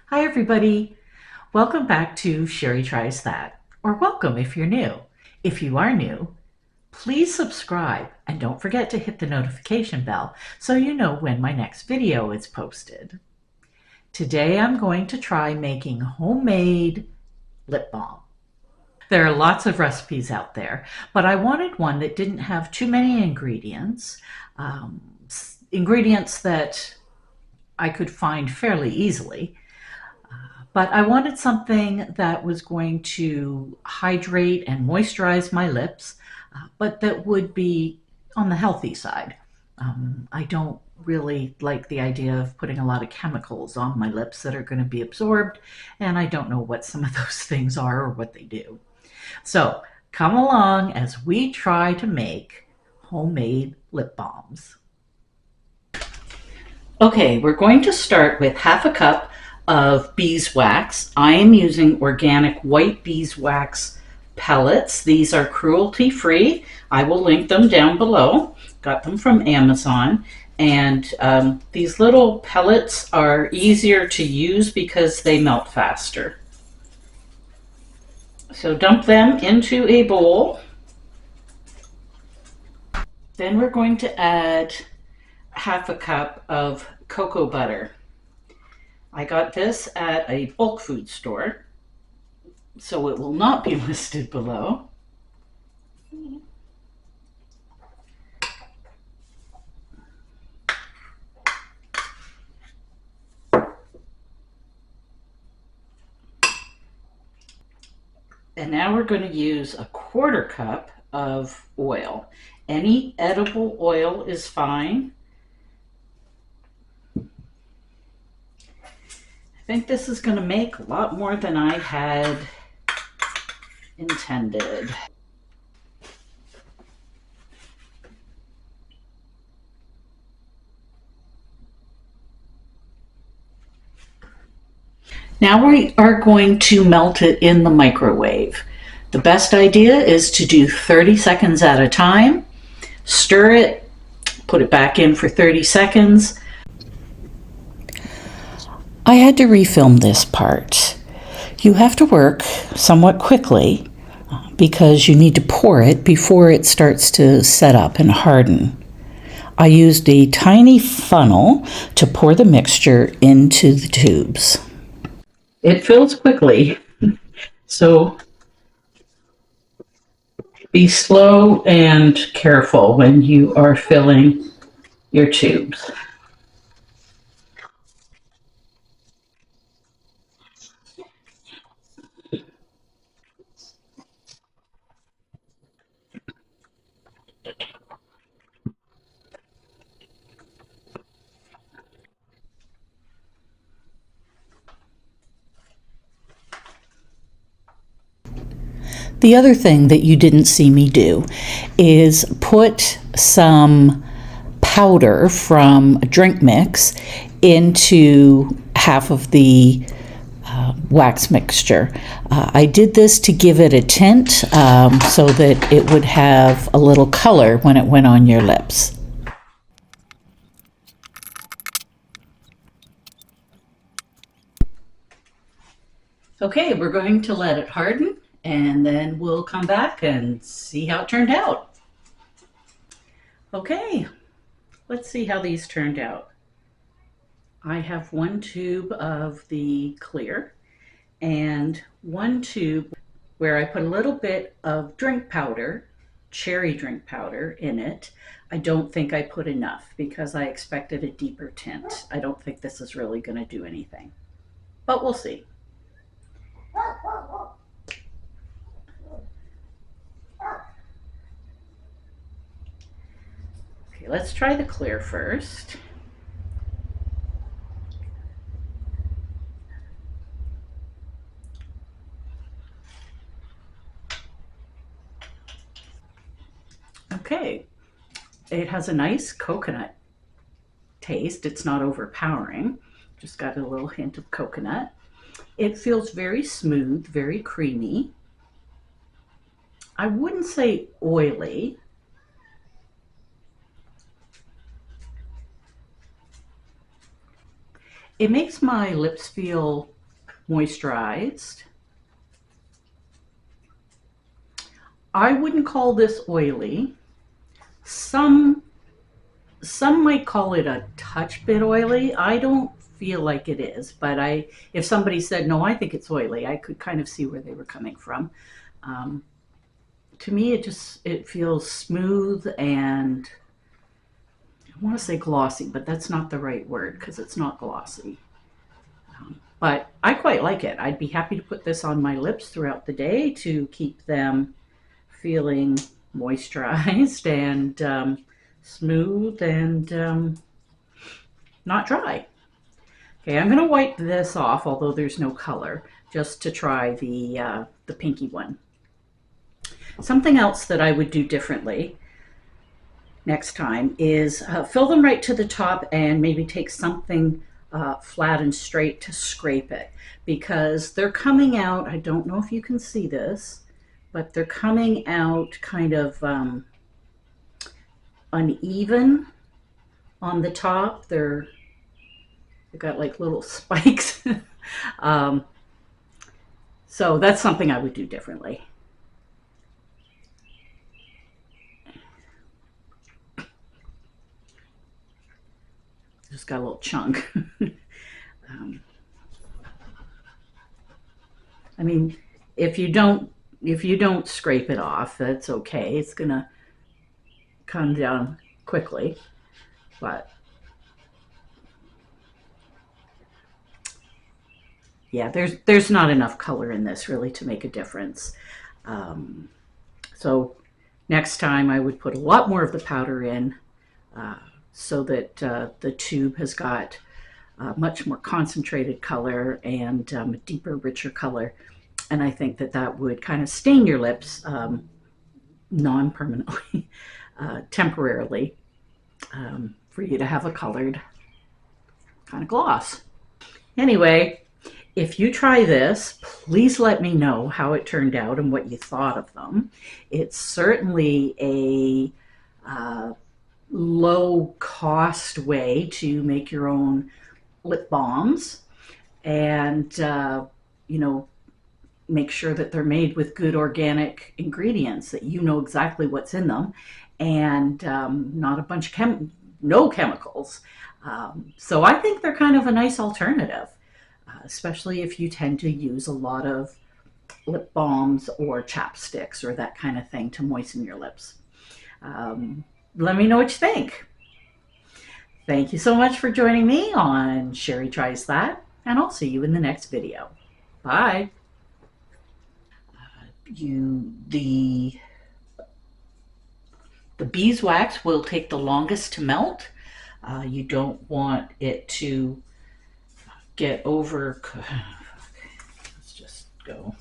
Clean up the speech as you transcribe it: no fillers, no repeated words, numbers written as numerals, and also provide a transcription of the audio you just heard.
Hi everybody, welcome back to Sherry Tries That, or welcome if you're new. If you are new, please subscribe and don't forget to hit the notification bell so you know when my next video is posted. Today I'm going to try making homemade lip balm. There are lots of recipes out there, but I wanted one that didn't have too many ingredients, um, ingredients that I could find fairly easily. But I wanted something that was going to hydrate and moisturize my lips, but that would be on the healthy side. I don't really like the idea of putting a lot of chemicals on my lips that are going to be absorbed, and I don't know what some of those things are or what they do. So come along as we try to make homemade lip balms. Okay, we're going to start with half a cup of beeswax. I am using organic white beeswax pellets. These are cruelty-free. I will link them down below. Got them from Amazon. And these little pellets are easier to use because they melt faster. So dump them into a bowl. Then we're going to add half a cup of cocoa butter. I got this at a bulk food store, so it will not be listed below. And now we're going to use a quarter cup of oil. Any edible oil is fine. I think this is going to make a lot more than I had intended. Now we are going to melt it in the microwave. The best idea is to do 30 seconds at a time. Stir it, put it back in for 30 seconds. I had to refilm this part. You have to work somewhat quickly because you need to pour it before it starts to set up and harden. I used a tiny funnel to pour the mixture into the tubes. It fills quickly, so be slow and careful when you are filling your tubes. The other thing that you didn't see me do is put some powder from a drink mix into half of the wax mixture. I did this to give it a tint so that it would have a little color when it went on your lips. Okay, we're going to let it harden and then we'll come back and see how it turned out. Okay, let's see how these turned out. I have one tube of the clear and one tube where I put a little bit of drink powder, cherry drink powder in it. I don't think I put enough because I expected a deeper tint. I don't think this is really going to do anything, but we'll see. Okay, let's try the clear first. Okay, it has a nice coconut taste. It's not overpowering, just got a little hint of coconut. It feels very smooth, very creamy. I wouldn't say oily. It makes my lips feel moisturized. I wouldn't call this oily. Some might call it a touch bit oily. I don't feel like it is, but if somebody said no, I think it's oily, I could kind of see where they were coming from. To me, it feels smooth and I want to say glossy, but that's not the right word because it's not glossy. But I quite like it. I'd be happy to put this on my lips throughout the day to keep them feeling moisturized and smooth and not dry. Okay, I'm going to wipe this off, although there's no color, just to try the pinky one. Something else that I would do differently next time is fill them right to the top and maybe take something flat and straight to scrape it, because they're coming out, I don't know if you can see this, but they're coming out kind of uneven on the top. They've got like little spikes. So that's something I would do differently. Just got a little chunk. I mean, if you don't scrape it off, that's okay. It's gonna come down quickly, but yeah, there's not enough color in this really to make a difference. So next time I would put a lot more of the powder in so that the tube has got much more concentrated color and a deeper, richer color. And I think that would kind of stain your lips non-permanently, temporarily, for you to have a colored kind of gloss. Anyway, if you try this, please let me know how it turned out and what you thought of them. It's certainly a low-cost way to make your own lip balms, and make sure that they're made with good organic ingredients, that you know exactly what's in them, and not a bunch of no chemicals. So I think they're kind of a nice alternative, especially if you tend to use a lot of lip balms or chapsticks or that kind of thing to moisten your lips. Let me know what you think. Thank you so much for joining me on Sherry Tries That, and I'll see you in the next video. Bye. The beeswax will take the longest to melt. You don't want it to get over. Let's just go.